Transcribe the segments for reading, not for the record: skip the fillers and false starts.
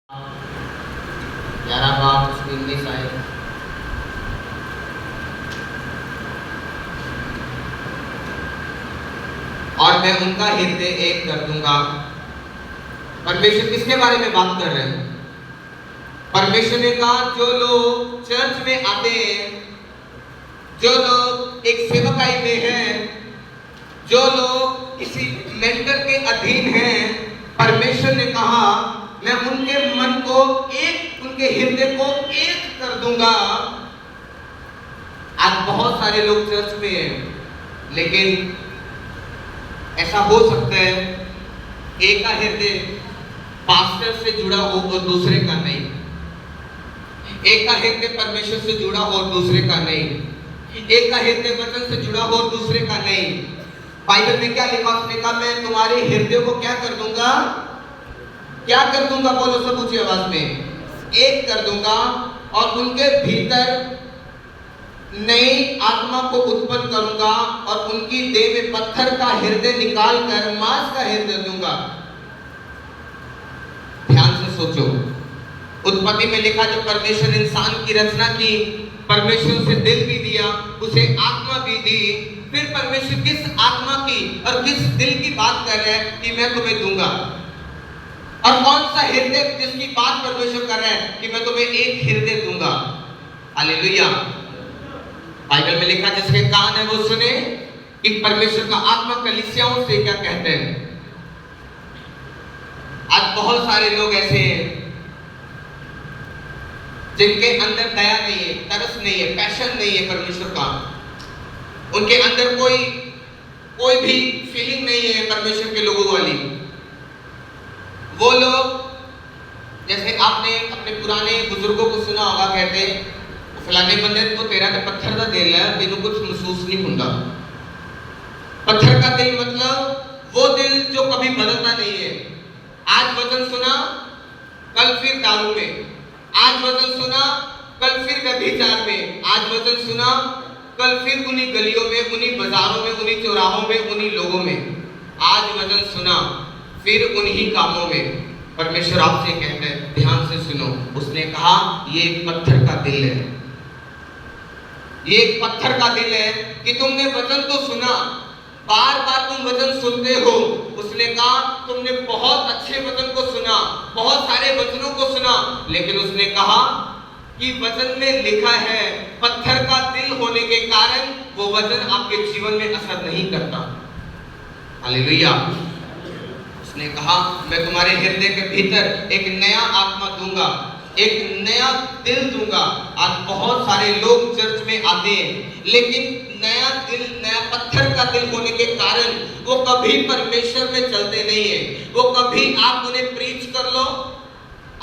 11 बाप उसकी 19 आए। और मैं उनका हृदय एक कर दूंगा। परमेश्वर किसके बारे में बात कर रहे हैं? परमेश्वर ने कहा जो लोग चर्च में आते हैं, जो लोग एक सेवकाई में हैं, जो लोग किसी मेंटर के अधीन हैं, परमेश्वर ने कहा मैं उनके मन को एक, उनके हृदय को एक कर दूंगा। आज बहुत सारे लोग चर्च में हैं, लेकिन ऐसा हो सकता है एक का हृदय पास्टर से जुड़ा हो और दूसरे का नहीं, एक का हृदय परमेश्वर से जुड़ा हो और दूसरे का नहीं, एक का हृदय वचन से जुड़ा हो और दूसरे का नहीं। बाइबल में क्या लिखा? उसने कहा मैं तुम्हारे हृदय को क्या कर दूंगा? क्या कर दूंगा? बोलो सब ऊंची आवाज में, एक कर दूंगा और उनके भीतर नई आत्मा को उत्पन्न करूंगा और उनकी देह में पत्थर का हृदय निकाल कर मांस का हृदय दूंगा। ध्यान से सोचो, उत्पत्ति में लिखा जो परमेश्वर इंसान की रचना की, परमेश्वर उसे दिल भी दिया, उसे आत्मा भी दी। फिर परमेश्वर किस आत्मा की और किस दिल की बात कर रहे हैं कि मैं तुम्हें दूंगा? और कौन सा हृदय जिसकी बात परमेश्वर कर रहे हैं कि मैं तुम्हें एक हृदय दूंगा? हालेलुया। बाइबल में लिखा जिसके कान है वो सुने कि परमेश्वर का आत्मा कलीसियाओं से क्या कहते हैं। आज बहुत सारे लोग ऐसे हैं जिनके अंदर दया नहीं है, तरस नहीं है, पैशन नहीं है परमेश्वर का। उनके अंदर कोई भी फीलिंग नहीं है परमेश्वर के लोगों वाली। वो लोग जैसे आपने अपने पुराने बुजुर्गों को सुना होगा, कहते फलाने बंदे तो तेरा तो पत्थर का दिल है, तेनू कुछ महसूस नहीं होता। पत्थर का दिल मतलब वो दिल जो कभी बदलता नहीं है। आज वचन सुना, कल फिर दारू में, आज वचन सुना, कल फिर व्यभिचार में, आज वचन सुना, कल फिर उन्हीं गलियों में, उन्हीं बाजारों में, उन्हीं चौराहों में, उन्हीं लोगों में। आज वचन सुना, फिर उन्हीं कामों में। परमेश्वर आपसे कहते हैं ध्यान से सुनो। उसने कहा ये एक पत्थर का दिल है, ये एक पत्थर का दिल है कि तुमने वचन तो सुना, बार बार तुम वचन सुनते हो। उसने कहा तुमने बहुत अच्छे वचन को सुना, बहुत सारे वचनों को सुना, लेकिन उसने कहा कि वचन में लिखा है पत्थर का दिल होने के कारण वो वचन आपके जीवन में असर नहीं करता। हालेलुया। उसने कहा मैं तुम्हारे हृदय के भीतर एक नया आत्मा दूंगा, एक नया दिल दूंगा। आज बहुत सारे लोग चर्च में आते हैं, लेकिन नया दिल, नया पत्थर का दिल होने के कारण वो कभी परमेश्वर में चलते नहीं है। वो कभी आप उन्हें प्रीच कर लो,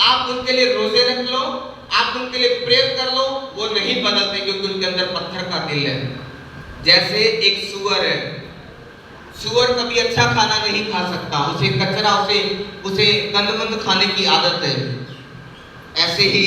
आप उनके लिए रोजे रख लो, आप उनके लिए प्रेयर कर लो, वो नहीं बदलते क्योंकि उनके अंदर पत्थर का दिल है। जैसे एक सुअर है, सुअर कभी अच्छा खाना नहीं खा सकता, उसे कचरा, उसे गंदमंद खाने की आदत है। ऐसे ही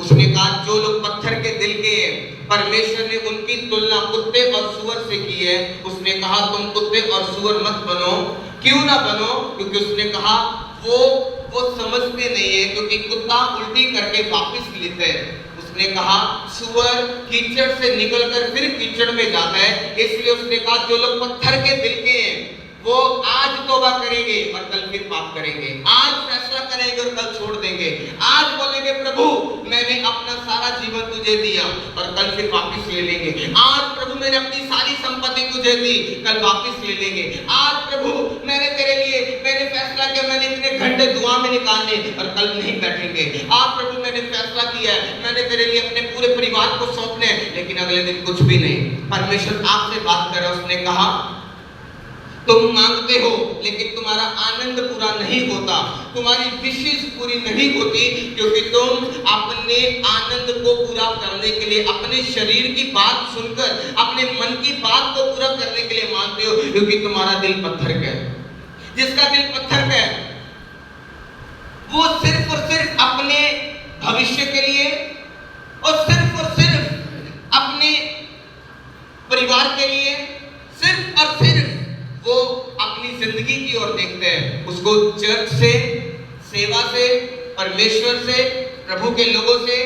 उसने कहा जो लोग पत्थर के दिल के हैं, परमेश्वर ने उनकी तुलना कुत्ते और सुअर से की है। उसने कहा तुम कुत्ते और सुअर मत बनो। क्यों ना बनो? क्योंकि उसने कहा वो समझते नहीं है, क्योंकि कुत्ता उल्टी करके वापस लेता है। उसने कहा सुअर कीचड़ से निकलकर फिर कीचड़ में जाता है। इसलिए उसने कहा जो लोग पत्थर के दिल के हैं वो आज तौबा करेंगे और कल फिर पाप करेंगे, आज फैसला करेंगे और कल छोड़ देंगे, आज बोलेंगे प्रभु मैंने अपना सारा जीवन तुझे दिया और कल फिर वापस ले लेंगे। आज प्रभु मैंने अपनी सारी संपत्ति तुझे दी, कल वापस ले लेंगे। आज प्रभु मैंने तेरे लिए मैंने फैसला किया, मैंने इतने घंटे दुआ में निकालने और कल नहीं बैठेंगे। आज प्रभु मैंने फैसला किया है, मैंने तेरे लिए अपने पूरे परिवार को सौंपने, लेकिन अगले दिन कुछ भी नहीं। परमेश्वर आपसे बात कर रहा है। उसने कहा तुम मांगते हो लेकिन तुम्हारा आनंद पूरा नहीं होता, तुम्हारी विशेष पूरी नहीं होती, क्योंकि तुम अपने आनंद को पूरा करने के लिए अपने शरीर की बात सुनकर अपने मन की बात को पूरा करने के लिए मांगते हो, क्योंकि तुम्हारा दिल पत्थर का है। जिसका दिल पत्थर का है वो सिर्फ और सिर्फ अपने भविष्य के लिए और सिर्फ अपने परिवार के लिए, सिर्फ और सिर्फ वो अपनी जिंदगी की ओर देखते हैं। उसको चर्च से, सेवा से परमेश्वर से, प्रभु के लोगों से,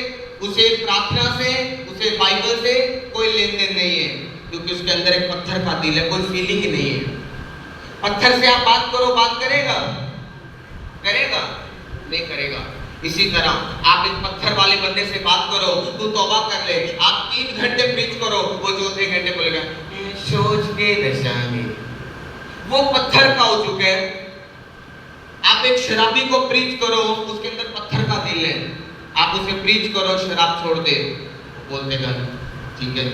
उसे प्रार्थना से, उसे बाइबल से कोई लेन देन नहीं है, क्योंकि उसके अंदर एक पत्थर का दिल है, कोई फीलिंग ही नहीं है। पत्थर से आप बात करो, बात करेगा? करेगा? नहीं करेगा। इसी तरह आप एक पत्थर वाले बंदे से बात करो, तू तौबा कर ले, आप 3 घंटे प्रीच करो, वो चौथे घंटे बोलेगा सोच के दशांगे, वो पत्थर का हो चुका है। आप एक शराबी को प्रीच करो, उसके अंदर पत्थर का दिल है, आप उसे प्रीच करो शराब छोड़ दे, बोलते गए ठीक है,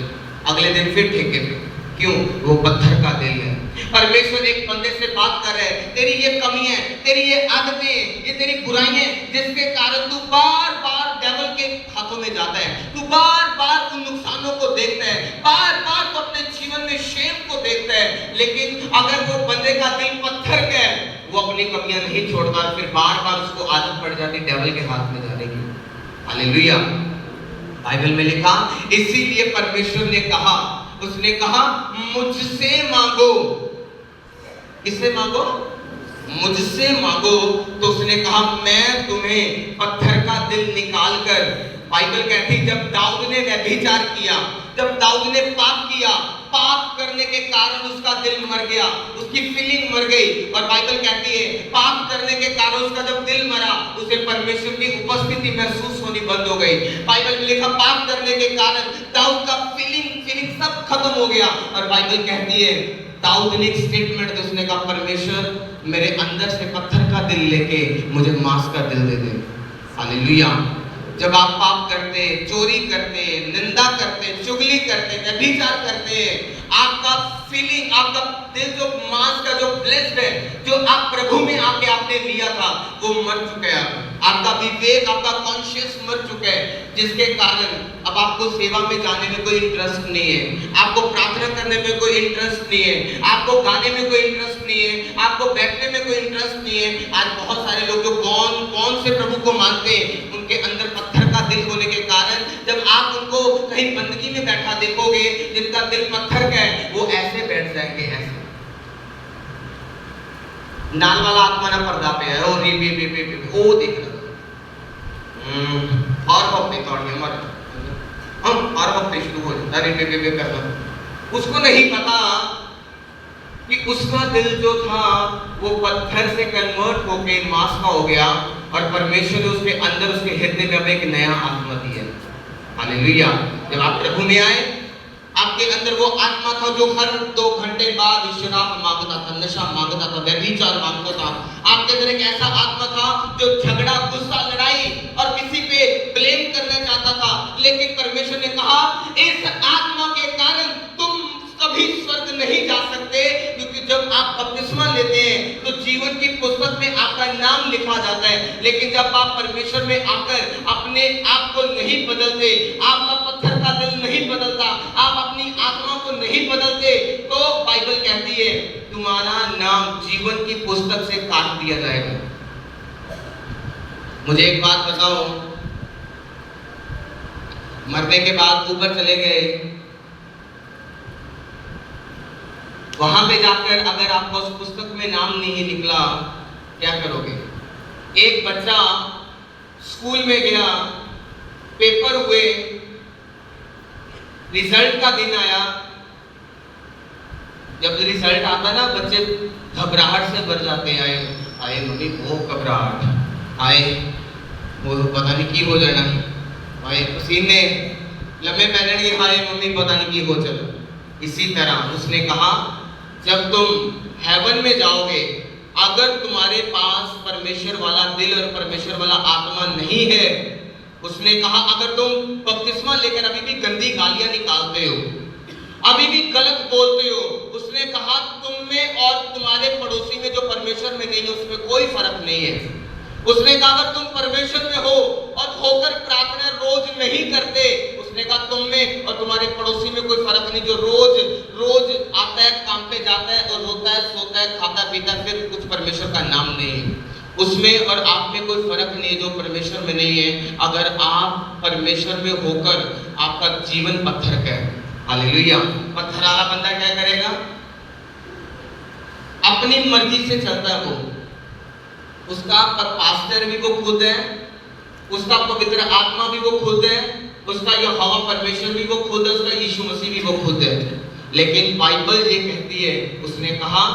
अगले दिन फिर ठेके पे, क्यों? वो पत्थर का दिल है। परमेश्वर एक बंदे से बात कर रहे हैं, तेरी ये कमी है, तेरी ये आदतें, ये तेरी बुराइयां, जिसके कारण तू बार बार डेविल के हाथों में जाता है, तू बार बार उन नुकसानों को देखता है, बार बार तो अपने जीवन में शेम को देखता है। लेकिन अगर वो बंदे का दिल पत्थर का है, वो अपनी कमियां नहीं छोड़ता, फिर बार बार उसको आदत पड़ जाती डेविल के हाथ में जाने की। हालेलुया। बाइबल में लिखा, इसीलिए परमेश्वर ने कहा, उसने कहा मुझसे मांगो। किससे मांगो? मुझसे मांगो। तो उसने कहा मैं तुम्हें पत्थर का दिल निकाल कर, बाइबल कहती जब दाऊद ने व्यभिचार किया, जब दाऊद ने पाप किया, पाप करने के कारण उसका दिल मर गया, उसकी फीलिंग मर गई। और बाइबल कहती है पाप करने के कारण उसका जब दिल मरा, उसे परमेश्वर की उपस्थिति महसूस होनी बंद हो गई। बाइबल में लिखा पाप करने के कारण दाऊद का फीलिंग सब खत्म हो गया। और बाइबल कहती है दाऊद ने एक स्टेटमेंट दी, उसने कहा परमेश्वर मेरे अंदर से पत्थर का दिल लेके मुझे मांस का दिल दे दे। हालेलुया। जब आप पाप करते, चोरी करते, निंदा करते, चुगली करते, व्यभिचार करते, आपका फीलिंग, आपका दिल जो मांस का जो ब्लेस्ड है, जो आप प्रभु में आके आपने लिया था, वो मर चुका है। आपका विवेक, आपका कॉन्शियस मर चुका है, जिसके कारण अब आपको सेवा में जाने में कोई इंटरेस्ट नहीं है, आपको प्रार्थना करने में कोई इंटरेस्ट नहीं है, आपको गाने में कोई इंटरेस्ट नहीं है, आपको बैठने में कोई इंटरेस्ट नहीं है। आज बहुत सारे लोग जो कौन से प्रभु को मानते हैं, उनके अंदर पत्थर का दिल होने के कारण जब आप उनको कहीं बंदगी में बैठा देखोगे, जिनका दिल पत्थर का है, वो ऐसे बैठ जाएंगे, ऐसे नाल वाला आत्मा ना पर्दा पे है, ओ री बी बी बी बी ओ देख रहा और अपने तोड़िए मर हम और अपने शुरू हो जाता री बी बी करना। उसको नहीं पता कि उसका दिल जो था वो पत्थर से कन्वर्ट होके मांस का हो गया, और परमेश्वर ने उसके अंदर, उसके हृदय में अब एक नया आत्मा दिया। हालेलुया। जब आप प्रभु में आए, आपके अंदर वो आत्मा था जो हर 2 घंटे बाद शराब मांगता था, नशा मांगता था, व्यभिचार मांगता था। आपके अंदर एक ऐसा आत्मा था जो झगड़ा, गुस्सा, लड़ाई और किसी पे ब्लेम करना चाहता था। लेकिन परमेश्वर ने कहा इस आत्मा के कारण तुम कभी स्वर्ग नहीं जा सकते, क्योंकि जब आप बपतिस्मा लेते हैं तो जीवन की पुस्तक में आपका नाम लिखा जाता है। लेकिन जब आप परमेश्वर में आकर अपने आप को नहीं बदलते, आपका पत्थर का दिल नहीं बदलता, आप अपनी आत्मा को नहीं बदलते, तो बाइबल कहती है तुम्हारा नाम जीवन की पुस्तक से काट दिया जाएगा। मुझे एक बात बताओ, मरने के बाद ऊपर चले गए, वहां पे जाकर अगर आपको उस पुस्तक में नाम नहीं निकला, क्या करोगे? एक बच्चा स्कूल में गया, पेपर हुए, रिजल्ट का दिन आया। जब रिजल्ट आता ना, बच्चे घबराहट से भर जाते हैं, आए मम्मी बहुत घबराहट, आए वो पता नहीं की हो जाना, आए पसीने लम्बे पहनने, हाय मम्मी पता नहीं की हो चलो। इसी तरह उसने कहा जब तुम हेवन में जाओगे, अगर तुम्हारे पास परमेश्वर वाला दिल और परमेश्वर वाला आत्मा नहीं है, उसने कहा अगर तुम बपतिस्मा लेकर अभी भी गंदी गालियां निकालते हो, अभी भी गलत बोलते हो, उसने कहा तुम में और तुम्हारे पड़ोसी में जो परमेश्वर में नहीं है उसमें कोई फर्क नहीं है। उसने कहा अगर तुम परमेश्वर में हो और होकर प्रार्थना रोज नहीं करते, उसने कहा तुम में और तुम्हारे पड़ोसी में कोई फर्क नहीं, जो रोज रोज आता है, काम पे जाता है और रोता है, सोता है, खाता पीता है, फिर कुछ परमेश्वर का नाम नहीं है, उसमें और आप में कोई फर्क नहीं है जो परमेश्वर में नहीं है। अगर आप परमेश्वर में होकर आपका जीवन पत्थर का है, हालेलुया, पत्थर वाला बंदा क्या करेगा? अपनी मर्जी से चलता है वो, उसका पर पास्टर भी वो खुद है, उसका पवित्र आत्मा भी वो खुद है, उसका यहोवा परमेश्वर भी वो खुद है, उसका यीशु मसीह भी वो खुद है। लेकिन बाइबल ये कहती है, उसने कहा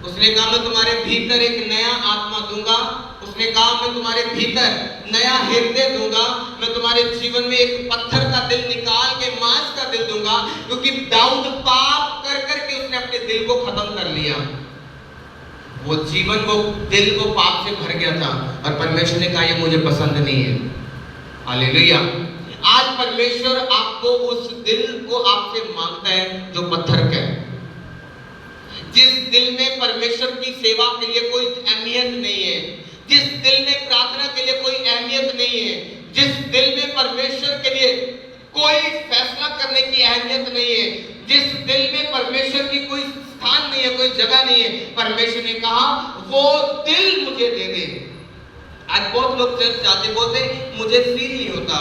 मैं तुम्हारे भीतर एक नया आत्मा दूंगा, उसने कहा मैं तुम्हारे भीतर नया हृदय दूंगा, मैं तुम्हारे जीवन में एक पत्थर का दिल निकाल के मांस का दिल दूंगा, क्योंकि दाऊद पाप कर करके उसने अपने दिल को खत्म कर लिया। वो जीवन को, दिल को पाप से भर गया था और परमेश्वर ने कहा ये मुझे पसंद नहीं है। हालेलुया। आज परमेश्वर आपको उस दिल को आपसे मांगता है जो पत्थर का है, जिस दिल में परमेश्वर की सेवा के लिए कोई अहमियत नहीं है, जिस दिल में प्रार्थना के लिए कोई अहमियत नहीं है, जिस दिल में परमेश्वर के लिए कोई फैसला करने की अहमियत नहीं है, जिस दिल में परमेश्वर की कोई स्थान नहीं है, कोई जगह नहीं है, परमेश्वर ने कहा वो दिल मुझे दे दे। आज बहुत लोग चर्च जाते बोलते मुझे फील नहीं होता,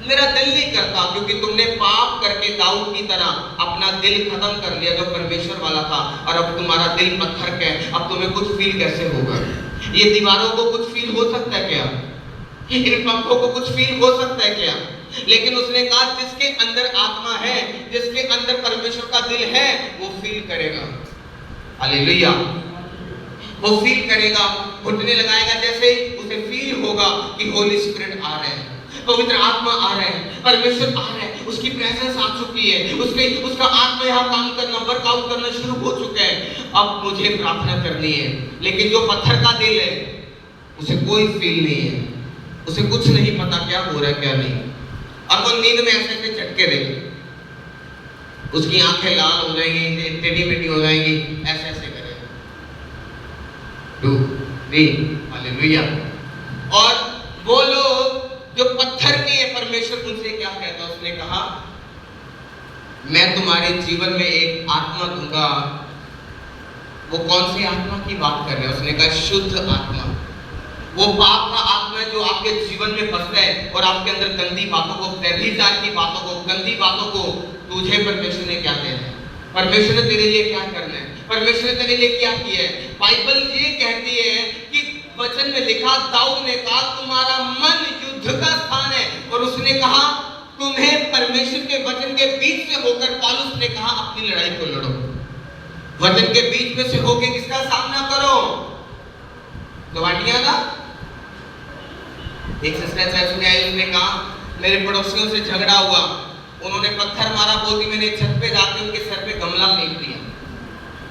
मेरा दिल नहीं करता, क्योंकि तुमने पाप करके दाऊद की तरह अपना दिल खत्म कर लिया जो परमेश्वर वाला था, और अब तुम्हारा दिल पत्थर का है। अब तुम्हें कुछ फील कैसे होगा? ये दीवारों को कुछ फील हो सकता है क्या? इन पंखों को कुछ फील हो सकता है क्या? लेकिन उसने कहा जिसके अंदर आत्मा है, जिसके अंदर परमेश्वर का दिल है, वो फील करेगा। हालेलुया। वो फील करेगा, घुटने लगाएगा, जैसे उसे फील होगा कि होली स्पिरिट आ रहे हैं, पवित्र आत्मा आ रहे हैं, परमेश्वर आ रहे हैं, उसकी प्रेजेंस आ चुकी है, उसका आत्मा यहाँ काम करना, वर्कआउट करना शुरू हो चुका है। अब मुझे प्रार्थना करनी है। लेकिन जो पत्थर का दिल है उसे कोई फील नहीं है, उसे कुछ नहीं पता क्या हो रहा है क्या नहीं, और वो नींद में ऐसे ऐसे झटके देगा, उसकी आंखें लाल हो जाएंगी, टेढ़ी मेढ़ी हो जाएंगी, ऐसे ऐसे करेगा। हालेलुया। और वो लोग जो पत्थर के हैं, परमेश्वर उनसे क्या कहता? उसने कहा मैं तुम्हारे जीवन में एक आत्मा दूंगा। वो कौन सी आत्मा की बात कर रहे हैं? उसने कहा शुद्ध आत्मा। वो पाप का आत्मा है जो आपके जीवन में बसता है और आपके अंदर गंदी बातों को, व्यभिचार की बातों को, गंदी बातों को, तुझे परमेश्वर ने क्या देना है, परमेश्वर ने तेरे लिए क्या करना है, परमेश्वर ने तेरे लिए क्या किया है। बाइबल ये कहती है कि वचन में लिखा, दाऊद ने कहा तुम्हारा मन युद्ध का स्थान है, और उसने कहा तुम्हें परमेश्वर के वचन के बीच से होकर, पौलुस ने कहा अपनी लड़ाई को लड़ो, वचन के बीच में से होकर किसका सामना करो? गवाटियां का। एक सिस्टर चर्च में आई, उसने कहा मेरे पड़ोसियों से झगड़ा हुआ, उन्होंने पत्थर मारा, बोलती मैंने छत पे जाके उनके सर पे गमला फेंक दिया।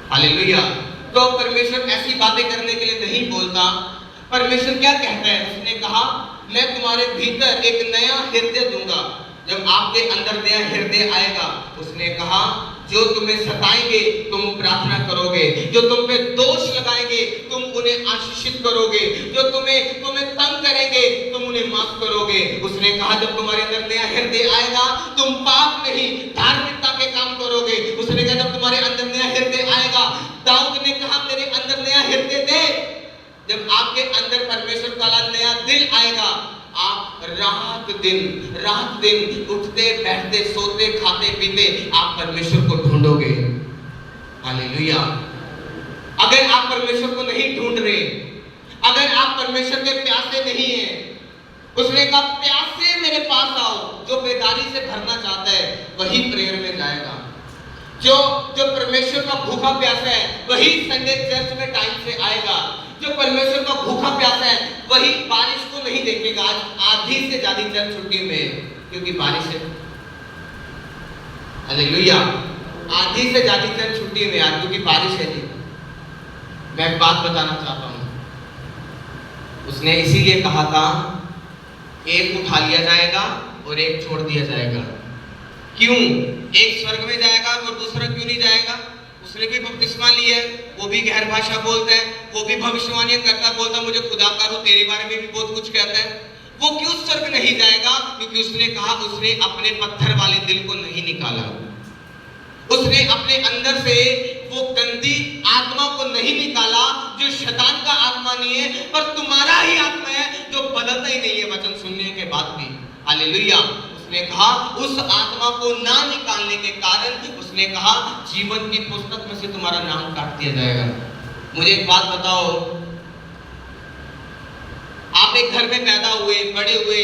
हालेलुया। तो परमेश्वर ऐसी बातें करने के लिए नहीं बोलता। परमेश्वर क्या कहता है? उसने कहा मैं तुम्हारे भीतर एक नया हृदय दूंगा। जब आपके अंदर नया हृदय आएगा, उसने कहा जो तुम्हें सताएंगे तुम प्रार्थना करोगे, जो तुम पे दोष लगाएंगे तुम उन्हें आशीषित करोगे, जो तुम्हें तंग करेंगे तुम उन्हें माफ करोगे। उसने कहा जब तुम्हारे अंदर नया हृदय आएगा तुम पाप नहीं धार्मिकता के काम करोगे। उसने कहा जब तुम्हारे अंदर नया हृदय आएगा, दाऊद ने कहा मेरे अंदर नया हृदय दे। जब आपके अंदर परमेश्वर का नया दिल आएगा, आप रात दिन उठते बैठते सोते खाते पीते आप परमेश्वर को ढूंढोगे। हालेलुया। अगर आप परमेश्वर को नहीं ढूंढ रहे, अगर आप परमेश्वर के प्यासे नहीं हैं, उसने कहा प्यासे मेरे पास आओ। जो बेदारी से भरना चाहता है वही प्रेयर में जाएगा। जो परमेश्वर का भूखा प्यासा है वही संडे चर्च में टाइम से आएगा। जो परमेश्वर का भूखा प्यासा है वही बारिश को नहीं देखेगा। आज आधी से ज्यादा चर्च छुट्टी में, क्योंकि बारिश है। हालेलुया। आधी से ज्यादा चर्च छुट्टी में आज क्योंकि बारिश है। जी मैं एक बात बताना चाहता हूं। उसने इसीलिए कहा था एक उठा लिया जाएगा और एक छोड़ दिया जाएगा। क्यों? एक स्वर्ग में जाएगा और दूसरा क्यों नहीं जाएगा? उसने भी बपतिस्मा लिया है, वो भी गैर भाषा बोलता है, वो भी भविष्यवाणी करता बोलता मुझे खुदा का रूह तेरे बारे में भी बहुत कुछ कहता है। वो क्यों स्वर्ग नहीं जाएगा? क्योंकि उसने कहा उसने अपने पत्थर वाले दिल को नहीं निकाला। उसने अपने अंदर से वो गंदी आत्मा को नहीं निकाला जो शैतान का आत्मा नहीं है, पर तुम्हारा ही आत्मा है जो बदलता ही नहीं है वचन सुनने के बाद भी। हालेलुया। उसने कहा उस आत्मा को ना निकालने के कारण उसने कहा जीवन की पुस्तक में से तुम्हारा नाम काट दिया जाएगा। मुझे एक बात बताओ, आप एक घर में पैदा हुए, बड़े हुए,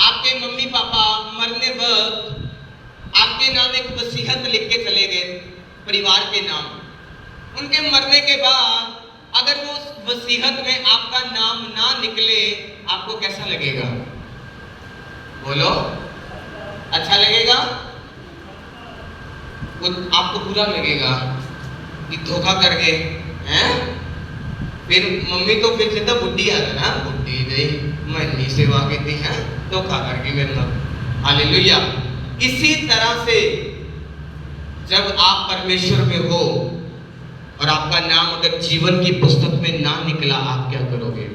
आपके मम्मी पापा मरने वक्त आपके नाम एक वसीयत लिख के चले गए, परिवार के नाम। उनके मरने के बाद अगर वो उस वसीयत में आपका नाम ना निकले, आपको कैसा लगेगा? बोलो, अच्छा लगेगा? वो आपको बुरा लगेगा कि धोखा कर गए हैं। फिर मम्मी तो फिर से बुढ़ी आ ना, बुढ़ी गई मनी सेवा की थी है, धोखा करके मेरे नाम। हालेलुया। इसी तरह से जब आप परमेश्वर में हो और आपका नाम अगर जीवन की पुस्तक में ना निकला, आप क्या करोगे?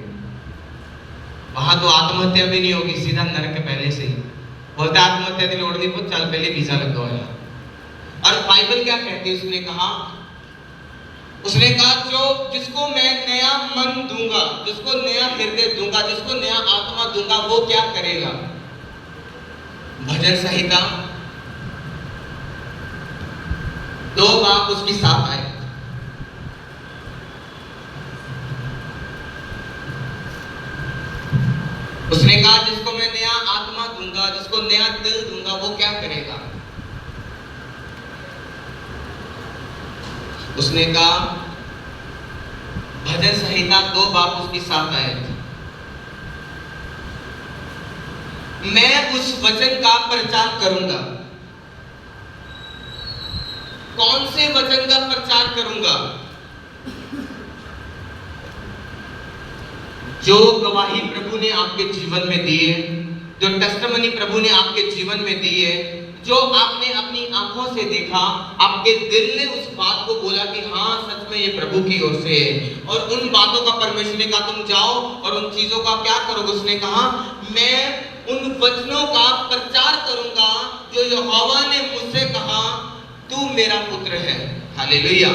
वहां तो आत्महत्या भी नहीं होगी, सीधा नरक पहले से ही। बोलता आत्महत्या की लोड़ नहीं, बहुत चल पहले वीजा लगवाया। और बाइबल क्या कहती है? उसने कहा जो जिसको मैं नया मन दूंगा, जिसको नया हृदय दूंगा, जिसको नया आत्मा दूंगा, वो क्या करेगा? भजन संहिता 2 बाप उसकी 7 आए। उसने कहा जिसको मैं नया आत्मा दूंगा, जिसको नया दिल दूंगा, वो क्या करेगा? उसने कहा भजन संहिता 2 बाप उसकी 7 आयत, मैं उस वचन का प्रचार करूंगा। कौन से वचन का प्रचार करूंगा? जो गवाही प्रभु ने आपके जीवन में दी है, जो टेस्टिमनी प्रभु ने आपके जीवन में दी है, जो आपने अपनी आंखों से देखा, आपके दिल ने उस बात को बोला कि हाँ सच में ये प्रभु की ओर से है, और उन बातों का परमेश्वर ने कहा तुम जाओ और उन चीजों का क्या करोगे? उसने कहा मैं उन वचनों का प्रचार करूंगा जो यहोवा ने मुझसे कहा तू मेरा पुत्र है। हालेलुया।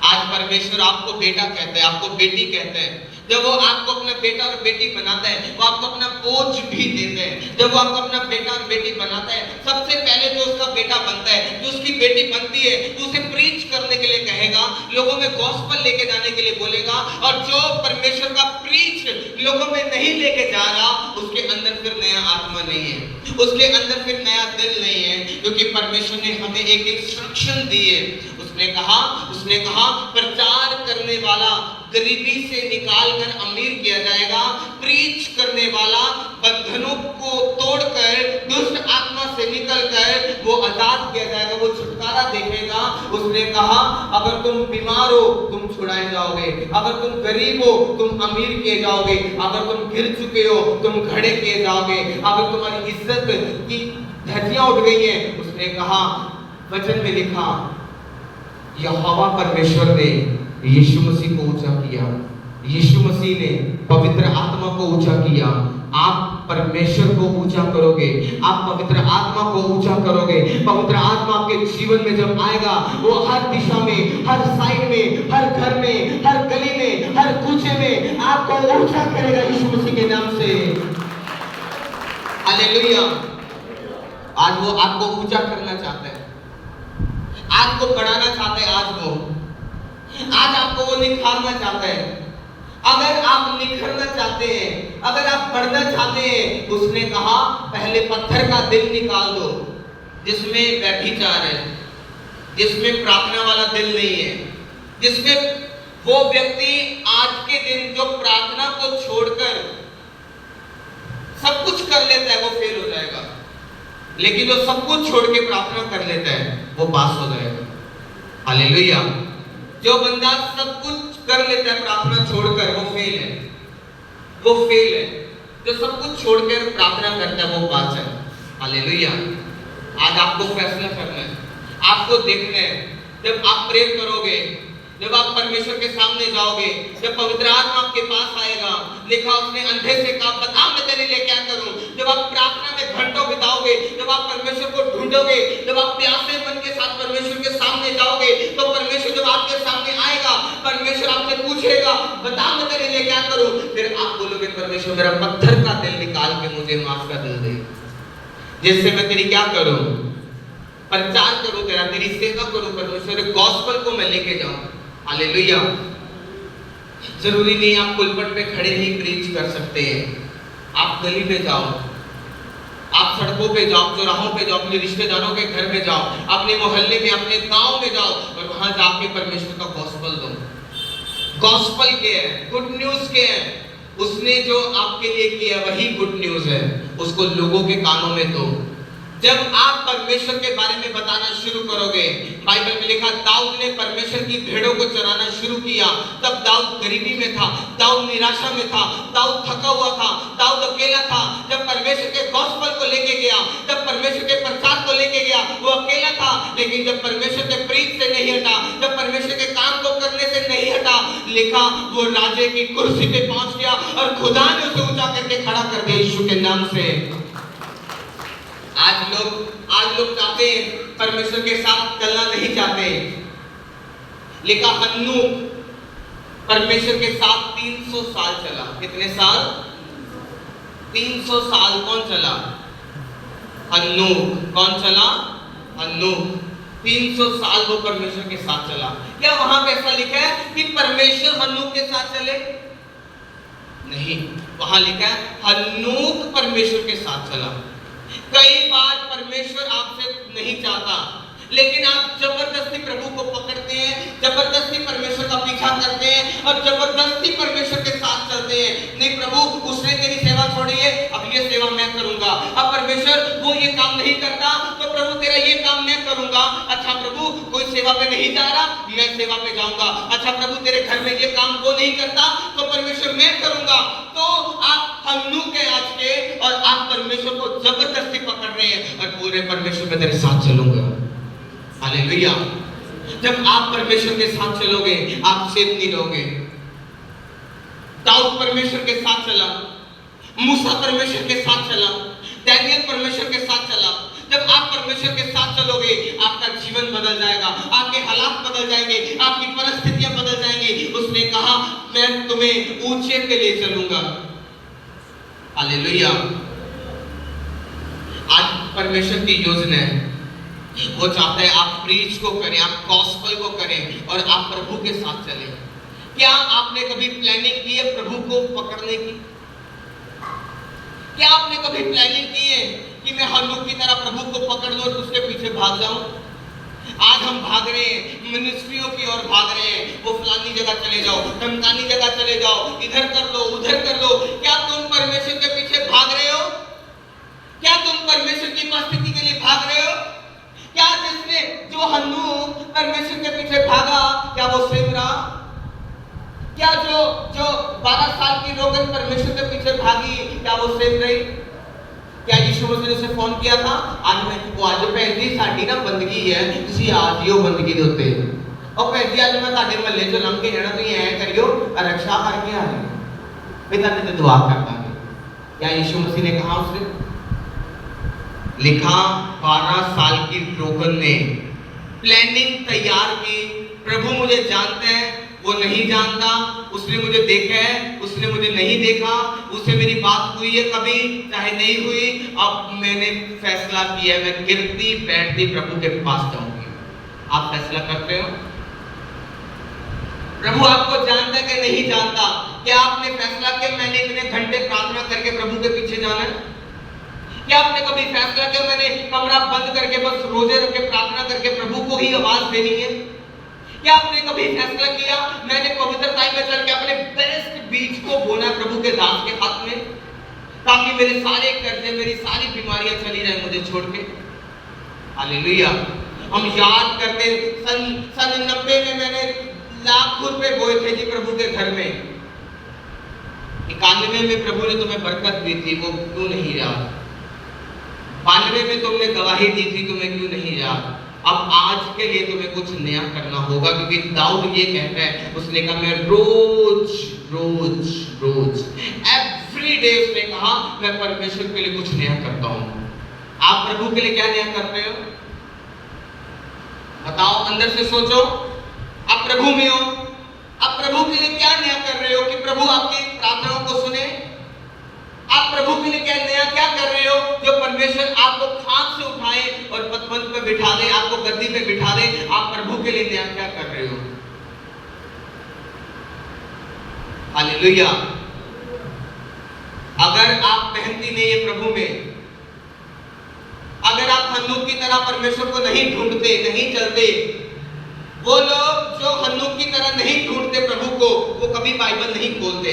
आज परमेश्वर आपको बेटा कहते हैं, आपको बेटी कहते हैं। जब वो आपको अपना बेटा और बेटी बनाता है, वो आपको अपना बोझ भी देते हैं। जब वो आपको अपना बेटा और बेटी बनाता है, सबसे पहले जो उसका बेटा बनता है, जो उसकी बेटी बनती है, तो उसे प्रीच करने के लिए कहेगा, लोगों में गॉस्पेल लेके जाने के लिए बोलेगा। और जो परमेश्वर का प्रीच लोगों में नहीं लेके जा रहा, उसके अंदर फिर नया आत्मा नहीं है, उसके अंदर फिर नया दिल नहीं है, क्योंकि परमेश्वर ने हमें एक इंस्ट्रक्शन दी है। उसने कहा प्रचार करने वाला गरीबी से निकाल कर अमीर किया जाएगा, प्रीच करने वाला बंधनों को तोड़कर दुष्ट आत्मा से निकलकर वो आजाद किया जाएगा, वो छुटकारा देखेगा। उसने कहा अगर तुम बीमार हो तुम छुड़ाए जाओगे, अगर तुम गरीब हो तुम अमीर किए जाओगे, अगर तुम गिर चुके हो तुम खड़े किए जाओगे, अगर तुम्हारी इज्जत की धज्जियां उठ गई हैं। उसने कहा वचन में लिखा यहोवा परमेश्वर ने यीशु मसीह को ऊंचा किया, यीशु मसीह ने पवित्र आत्मा को ऊंचा किया। आप परमेश्वर को ऊंचा करोगे, आप पवित्र आत्मा को ऊंचा करोगे। पवित्र आत्मा आपके जीवन में जब आएगा, वो हर दिशा में, हर साइड में, हर घर में, हर गली में, हर कूचे में आपको ऊंचा करेगा यीशु मसीह के नाम से। हालेलुया। आज वो आपको ऊंचा करना चाहता है, आज को बढ़ाना चाहता है, आज आपको वो निखारना चाहता है। अगर आप निखरना चाहते हैं, अगर आप बढ़ना चाहते हैं, उसने कहा पहले पत्थर का दिल निकाल दो जिसमें व्यभिचार है, जिसमें प्रार्थना वाला दिल नहीं है, जिसमें वो व्यक्ति आज के दिन जो प्रार्थना को छोड़कर सब कुछ कर लेता है वो फेल हो जाएगा, लेकिन जो सब कुछ छोड़ के प्रार्थना कर लेता है वो पास हो जाएगा। हालेलुया। जो बंदा सब कुछ कर लेता है प्रार्थना छोड़कर वो फेल है, वो फेल है। जो सब कुछ छोड़कर प्रार्थना करता है वो पास है। हालेलुया। आज आपको फैसला करना है, आपको देखना है। जब आप प्रे करोगे, जब आप परमेश्वर के सामने जाओगे, जब पवित्र आत्मा आपके पास आएगा, लिखा उसने अंधे से कहा बता मैं तेरे लिए क्या करूं। जब आप प्रार्थना में घंटों बिताओगे, जब आप परमेश्वर को ढूंढोगे, जब आप प्यासे मन के साथ परमेश्वर के सामने जाओगे, तो परमेश्वर जब आपके सामने आएगा, परमेश्वर आपसे पूछेगा बता मैं तेरे लिए क्या करूं। फिर आप बोलोगे परमेश्वर मेरा पत्थर का दिल निकाल के मुझे मांस का दिल दे, जिससे मैं तेरी क्या करूं, प्रचार करूं, तेरा तेरी सेवा करूं, परमेश्वर गॉस्पेल को मैं लेके जाऊं। हालेलुया। जरूरी नहीं आप पुलपट पे खड़े ही प्रीच कर सकते हैं। आप गली पे जाओ, आप सड़कों पे जाओ, चौराहों पे जाओ, अपने रिश्तेदारों के घर में जाओ, अपने मोहल्ले में, अपने गांव में जाओ और वहां जाके परमेश्वर का गॉस्पेल दो। गॉस्पेल क्या है? गुड न्यूज क्या है? उसने जो आपके लिए किया वही गुड न्यूज है, उसको लोगों के कानों में दो। जब आप परमेश्वर के बारे में बताना शुरू करोगे, बाइबल में लिखा दाऊद ने परमेश्वर की भेड़ों को चराना शुरू किया। तब दाऊद गरीबी में था, दाऊद निराशा में था, दाऊद थका हुआ था, दाऊद अकेला था। जब परमेश्वर के गॉस्पेल को लेके गया, जब परमेश्वर के प्रचार को लेके गया, वो अकेला था। लेकिन जब परमेश्वर के प्रीत से नहीं हटा, जब परमेश्वर के काम को करने से नहीं हटा, लिखा वो राजे की कुर्सी पे पहुंच गया और खुदा ने उसे ऊंचा करके खड़ा कर दिया यीशु के नाम से। आज लोग चाहते हैं, परमेश्वर के साथ चलना नहीं चाहते। लिखा हन्नूक परमेश्वर के साथ 300 साल चला। कितने साल? 300 साल। कौन चला? हन्नूक। कौन चला? हन्नूक। 300 साल वो परमेश्वर के साथ चला। क्या वहां पे ऐसा लिखा है कि परमेश्वर हन्नूक के साथ चले? नहीं, वहां लिखा है हन्नूक परमेश्वर के साथ चला। कई बार परमेश्वर आपसे नहीं चाहता, लेकिन आप जबरदस्ती प्रभु को पकड़ते हैं, जबरदस्ती परमेश्वर का पीछा करते हैं और जबरदस्ती परमेश्वर के साथ चलते हैं। नहीं प्रभु, उसने तेरी सेवा छोड़ी है, अब ये सेवा मैं करूंगा। अब परमेश्वर वो ये काम नहीं करता, तो प्रभु तेरा ये काम मैं करूंगा। अच्छा प्रभु, कोई सेवा पे नहीं जा रहा, मैं सेवा पे जाऊंगा। अच्छा प्रभु, तेरे घर में ये काम वो नहीं करता, तो परमेश्वर मैं करूंगा। तो आप हन्नूक है आज के, और आप परमेश्वर को जबरदस्ती पकड़ रहे हैं और पूरे परमेश्वर में तेरे साथ चलूंगा। हालेलुया। जब आप परमेश्वर के साथ चलोगे, आप सेफ नहीं रहोगे। दाऊद परमेश्वर के साथ चला, मूसा परमेश्वर के साथ चला, दानियल परमेश्वर के साथ चला। जब आप परमेश्वर के साथ चलोगे, आपका जीवन बदल जाएगा, आपके हालात बदल जाएंगे, आपकी परिस्थितियां बदल जाएंगी। उसने कहा मैं तुम्हें ऊंचे पे ले चलूंगा। हालेलुया। आज परमेश्वर की योजना है, वो चाहता है आप प्रीच को करें, आप गॉस्पेल को करें और आप प्रभु के साथ चलें। क्या आपने कभी प्लानिंग की है प्रभु को पकड़ने की? क्या आपने कभी प्लानिंग की है कि मैं हन्नूक की तरह प्रभु को पकड़ लूं और उसके पीछे भाग जाऊं? आज हम भाग रहे हैं, मिनिस्ट्रियों की ओर भाग रहे हैं। वो फलानी जगह चले जाओ, धमकानी जगह चले जाओ, इधर कर लो, उधर कर लो। क्या तुम परमेश्वर के पीछे भाग रहे हो? क्या तुम परमेश्वर की उपस्थिति के लिए भाग रहे हो? क्या जिसने जो हन्नूक परमेश्वर के पीछे भागा, क्या वो सेव रहा? क्या जो 12 साल की रोगन परमेश्वर के पीछे भागी, क्या वो सेव रही? क्या यीशु मसीह ने उसे फोन किया था, आज भैन जी साडी ना बंदगी है, तुसी आ जियो बंदगी दे उत्ते, और भैन जी आज मैं तुहाडे महल्ले चों लंघ के जाना, तुसीं ऐ करियो रक्षा करके आ जाओ, मैं तुहाडे ते दुआ कर दांगे। क्या यीशु मसीह ने कहा उससे? लिखा 12 साल की रोगन ने प्लानिंग तैयार की। प्रभु मुझे जानते हैं, वो नहीं जानता, उसने मुझे देखा है, उसने मुझे नहीं देखा, उससे मेरी बात हुई है कभी, चाहे नहीं हुई। अब मैंने फैसला किया, मैं गिरती बैठती प्रभु के पास जाऊंगी। आप फैसला करते हो? प्रभु आपको जानता है कि नहीं जानता? क्या आपने फैसला किया मैंने इतने घंटे प्रार्थना करके प्रभु के पीछे जाना है? क्या आपने कभी फैसला किया मैंने कमरा बंद करके बस रोजे रख के प्रार्थना करके प्रभु को ही आवाज देनी है? क्या आपने कभी फैसला किया मैंने पवित्रता में चल के अपने बेस्ट बीज को बोना प्रभु के दास के हाथ में, ताकि मेरे सारे कर्जे, मेरी सारी बीमारियां चली जाए मुझे छोड़ के? हालेलुया। हम याद करते सन 90 में मैंने लाखों रुपए बोए थे जी प्रभु के घर में। 91 में प्रभु ने तुम्हें बरकत दी थी, वो क्यों नहीं याद? 92 में तुमने गवाही दी थी, तुम्हें क्यों नहीं याद? अब आज के लिए तुम्हें कुछ नया करना होगा, क्योंकि दाऊद ये कहता है, उसने कहा मैं रोज रोज रोज एवरी डे, उसने कहा मैं परमेश्वर के लिए कुछ नया करता हूं। आप प्रभु के लिए क्या नया करते हो? बताओ, अंदर से सोचो। आप प्रभु में हो, आप प्रभु के लिए क्या नया कर रहे हो कि प्रभु आपकी प्रार्थनाओं को सुने? आप प्रभु के लिए क्या कर रहे हो जो परमेश्वर आपको खाक से उठाए और पदपंथ पे बिठा दे, आपको गद्दी पे बिठा दे? आप प्रभु के लिए क्या कर रहे हो? हालेलुया। अगर आप मेहनती नहीं है प्रभु में, अगर आप हन्नूक की तरह परमेश्वर को नहीं ढूंढते, नहीं चलते, वो लोग जो हन्नूक की तरह नहीं ढूंढते प्रभु को, वो कभी बाइबल नहीं खोलते।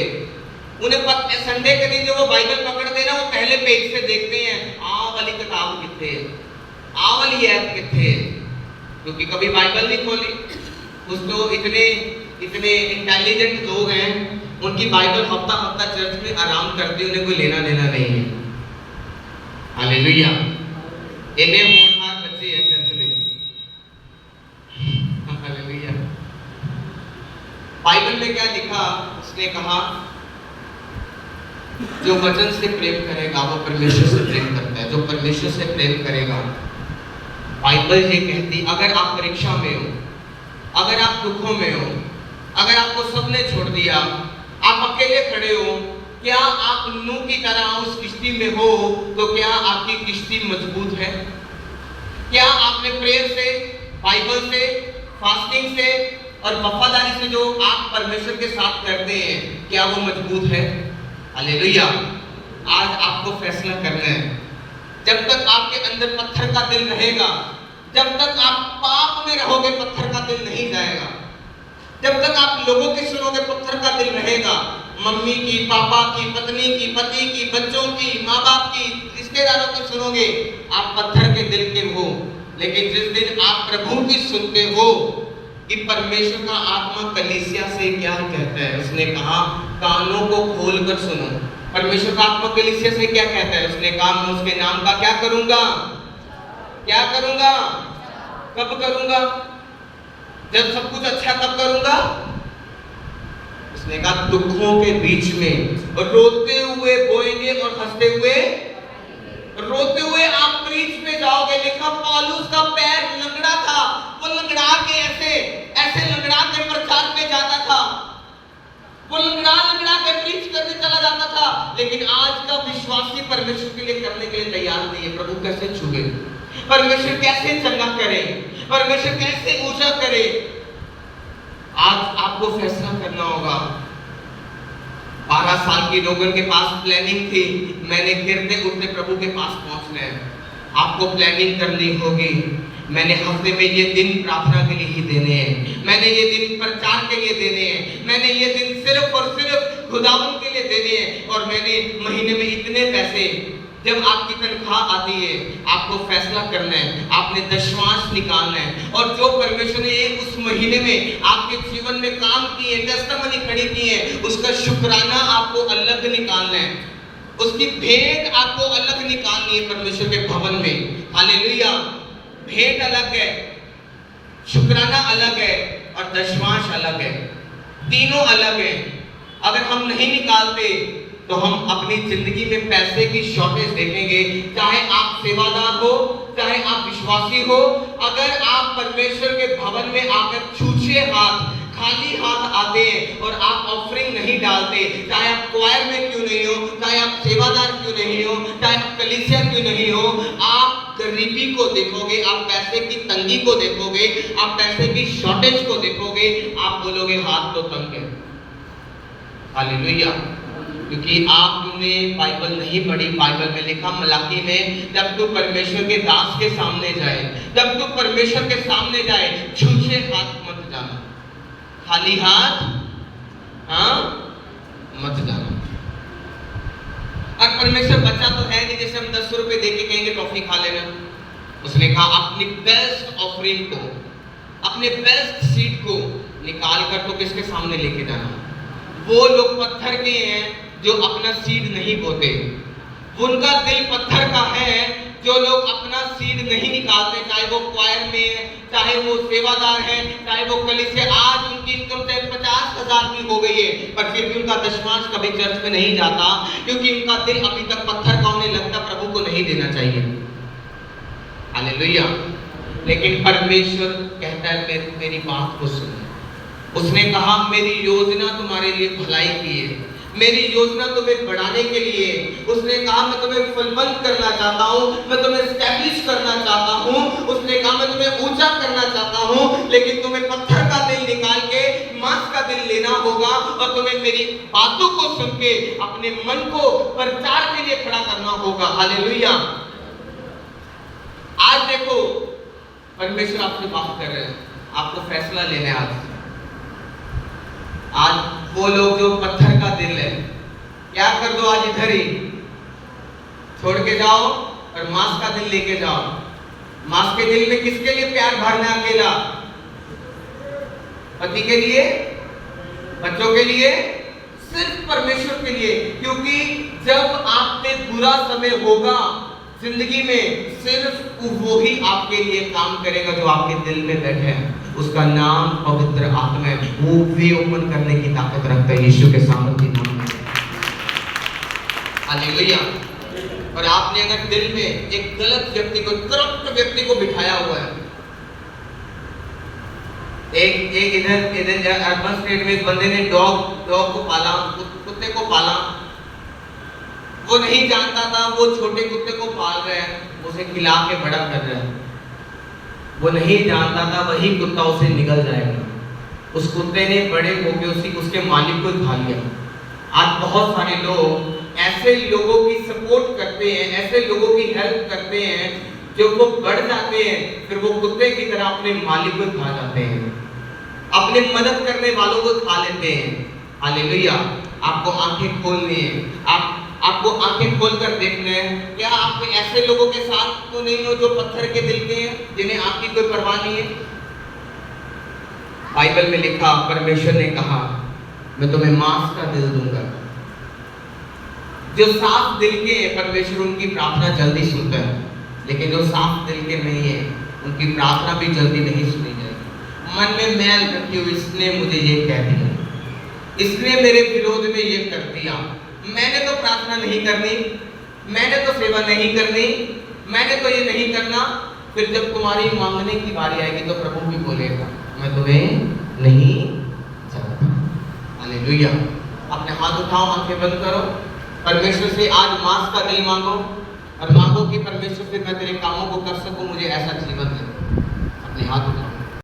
उन्हें संडे के दिन जो वो बाइबल पकड़ते हैं ना, वो पहले पेज से देखते हैं, आ वाली किताब कितने है, आ वाली ऐप कितने है, क्योंकि कभी बाइबल नहीं खोली। कुछ तो इतने इंटेलिजेंट लोग हैं, उनकी बाइबल हफ्ता हफ्ता चर्च में आराम करते, उन्हें कोई लेना देना नहीं है। हालेलुया। इन्हें होनहार बच्चे हैं चर्च में। हालेलुया। बाइबल में क्या लिखा? उसने कहा जो वचन से प्रेम करेगा वो परमेश्वर से प्रेम करता है। जो परमेश्वर से प्रेम करेगा, बाइबल ये कहती, अगर आप परीक्षा में हो, अगर आप दुखों में हो, अगर आपको सबने छोड़ दिया, आप अकेले खड़े हो, क्या आप नूह की तरह उस किश्ती में हो, तो क्या आपकी किश्ती मजबूत है? क्या आपने प्रेयर से, बाइबल से, फास्टिंग से और वफादारी से जो आप परमेश्वर के साथ करते हैं, क्या वो मजबूत है? हालेलुया। आज आपको फैसला करना है। जब तक आपके अंदर पत्थर का दिल रहेगा, जब तक आप पाप में रहोगे, पत्थर का दिल नहीं जाएगा। जब तक आप लोगों की सुनोगे, पत्थर का दिल रहेगा। मम्मी की, पापा की, पत्नी की, पति की, बच्चों की, माँ बाप की, रिश्तेदारों की सुनोगे, आप पत्थर के दिल के हो। लेकिन जिस दिन आप प्रभु की सुनते हो कि परमेश्वर का आत्मा कलीसिया से क्या कहता है, उसने कहा कानों को खोलकर सुनो। परमेश्वर का आत्मा कलीसिया से क्या कहता है? उसने कहा मैं उसके नाम का क्या करूंगा? क्या करूंगा? कब करूंगा? जब सब कुछ अच्छा तब करूंगा। उसने कहा दुखों के बीच में रोते हुए बोएंगे और हंसते हुए, रोते हुए आप प्रीच में जाओगे। लिखा पौलुस का पैर लंगड़ा था, वो लंगड़ा के ऐसे लंगड़ा के प्रचार पे जाता था, वो लंगड़ा के प्रीच करने चला जाता था। लेकिन आज का विश्वासी परमेश्वर के लिए करने के लिए तैयार नहीं है। प्रभु कैसे छुए, परमेश्वर कैसे चंगा करे, परमेश्वर कैसे ऊंचा करे। आज आपको फैसला करना होगा। 12 साल की लोगों के पास प्लानिंग थी, मैंने गिरते उठते प्रभु के पास पहुंचना है। आपको प्लानिंग करनी होगी। मैंने हफ्ते में ये दिन प्रार्थना के लिए ही देने हैं, मैंने ये दिन प्रचार के लिए देने हैं, मैंने ये दिन सिर्फ और सिर्फ खुदावन के लिए देने हैं, और मैंने महीने में इतने पैसे। जब आपकी तनख्वाह आती है, आपको फैसला करना है, आपने दशमांश निकालना है, और जो परमेश्वर ने उस महीने में आपके जीवन में काम किए, टेस्टिमनी खड़ी की है, उसका शुक्राना आपको अलग निकालना है, उसकी भेंट आपको अलग निकालनी है परमेश्वर के भवन में। हालेलुया। भेंट अलग है, शुक्राना अलग है, और दशमांश अलग है। तीनों अलग है। अगर हम नहीं निकालते तो हम अपनी जिंदगी में पैसे की शॉर्टेज देखेंगे। चाहे आप सेवादार हो, चाहे आप विश्वासी हो, अगर आप परमेश्वर के भवन में आकर छूछे हाथ, खाली हाथ आते हैं और आप ऑफरिंग नहीं डालते, चाहे आप क्वायर में क्यों नहीं हो, चाहे आप सेवादार क्यों नहीं हो, चाहे आप कलीसिया क्यों नहीं हो, आप गरीबी को देखोगे, आप पैसे की तंगी को देखोगे, आप पैसे की शॉर्टेज को देखोगे, आप बोलोगे हाथ तो तंग है। हालेलुया। क्योंकि आपने बाइबल नहीं पढ़ी। बाइबल में लिखा मलाकी में, जब तू परमेश्वर के दास के सामने जाए, जब तू परमेश्वर के सामने जाए, छूछे हाथ मत जाना, खाली हाथ मत जाना। और परमेश्वर बच्चा तो है नहीं जैसे हम 10 रुपए दे के कहेंगे टॉफी खा लेना। उसने कहा अपनी बेस्ट ऑफरिंग को, अपने बेस्ट सीड को निकाल कर तो किसके सामने लेके जाना। वो लोग पत्थर के हैं जो अपना सीड नहीं बोते, उनका दिल पत्थर का है जो लोग अपना सीड नहीं निकालते, चाहे वो क्वायर में है, चाहे वो सेवादार है, चाहे वो कलीसिया। आज उनकी इनकम टैक्स 50,000 की हो गई है, पर फिर भी उनका दशमांश कभी चर्च में नहीं जाता, क्योंकि उनका दिल अभी तक पत्थर का उन्हें लगता प्रभु को नहीं देना चाहिए। हालेलुया। लेकिन परमेश्वर कहता है मेरी बात को सुनो। उसने कहा मेरी योजना तुम्हारे लिए भलाई की है, मेरी योजना तुम्हें बढ़ाने के लिए। उसने कहा मैं तुम्हें फलवंत करना चाहता हूँ, मैं तुम्हें एस्टैब्लिश करना चाहता हूँ। उसने कहा मैं तुम्हें ऊंचा करना चाहता हूँ, लेकिन तुम्हें पत्थर का दिल निकाल के मांस का दिल लेना होगा और तुम्हें मेरी बातों को सुन के अपने मन को प्रचार के लिए खड़ा करना होगा। हालेलुया। आज देखो परमेश्वर आपसे बात कर रहे हैं, आपको फैसला लेना है आज वो लोग जो पत्थर का दिल है, क्या कर दो आज इधर ही छोड़ के जाओ और मांस का दिल लेके जाओ। मांस के दिल में किसके लिए प्यार भरना? अकेला पति के लिए, बच्चों के लिए, सिर्फ परमेश्वर के लिए। क्योंकि जब आप पे बुरा समय होगा जिंदगी में, सिर्फ वो ही आपके लिए काम करेगा जो आपके दिल में बैठे हैं। उसका नाम पवित्र आत्मा है। वो वे ओपन करने की ताकत रखता है यीशु के सामर्थ्य नाम में। हालेलुया। और आपने अगर दिल में एक गलत व्यक्ति को, करप्ट व्यक्ति को बिठाया हुआ है, एक इधर अर्बन स्टेट में एक बंदे ने डॉग को पाला, कुत्ते को पाला। वो नहीं जानता था वो छोटे कुत्ते को पाल रहे हैं, उसे खिला के बड़ा कर रहे हैं। वो नहीं जानता था वही कुत्ता उसे निगल जाएगा। उस कुत्ते ने बड़े होकर उसके मालिक को खा लिया। आज बहुत सारे लोग ऐसे लोगों की सपोर्ट करते हैं, ऐसे लोगों की हेल्प करते हैं, जो वो बढ़ जाते हैं, फिर वो कुत्ते की तरह अपने मालिक को खा जाते हैं, अपने मदद करने वालों को खा लेते हैं। हालेलुया। आपको आंखें खोलनी है, आपको आंखें खोलकर देखना है। क्या आप ऐसे लोगों के साथ तो नहीं हो जो पत्थर के दिल के हैं, जिन्हें आपकी कोई परवाह नहीं है? बाइबल में लिखा, परमेश्वर ने कहा मैं तुम्हें मांस का दिल दूंगा। जो साफ दिल के हैं, परमेश्वर उनकी प्रार्थना जल्दी सुनता है, लेकिन जो साफ दिल के नहीं है उनकी प्रार्थना भी जल्दी नहीं सुनी जाएगी। मन में मैल रखी हुई, इसने मुझे ये कह दिया, इसने मेरे विरोध में ये कर दिया, मैंने तो प्रार्थना नहीं करनी, मैंने तो सेवा नहीं करनी, मैंने तो ये नहीं करना। फिर जब तुम्हारी मांगने की बारी आएगी तो प्रभु भी बोलेगा मैं तुम्हें नहीं जानता। हालेलुया। अपने हाथ उठाओ, आंखें बंद करो, परमेश्वर से आज मांस का दिल मांगो और मांगो कि परमेश्वर से मैं तेरे कामों को कर सकूं, मुझे ऐसा जीवन दे। अपने हाथ उठाओ।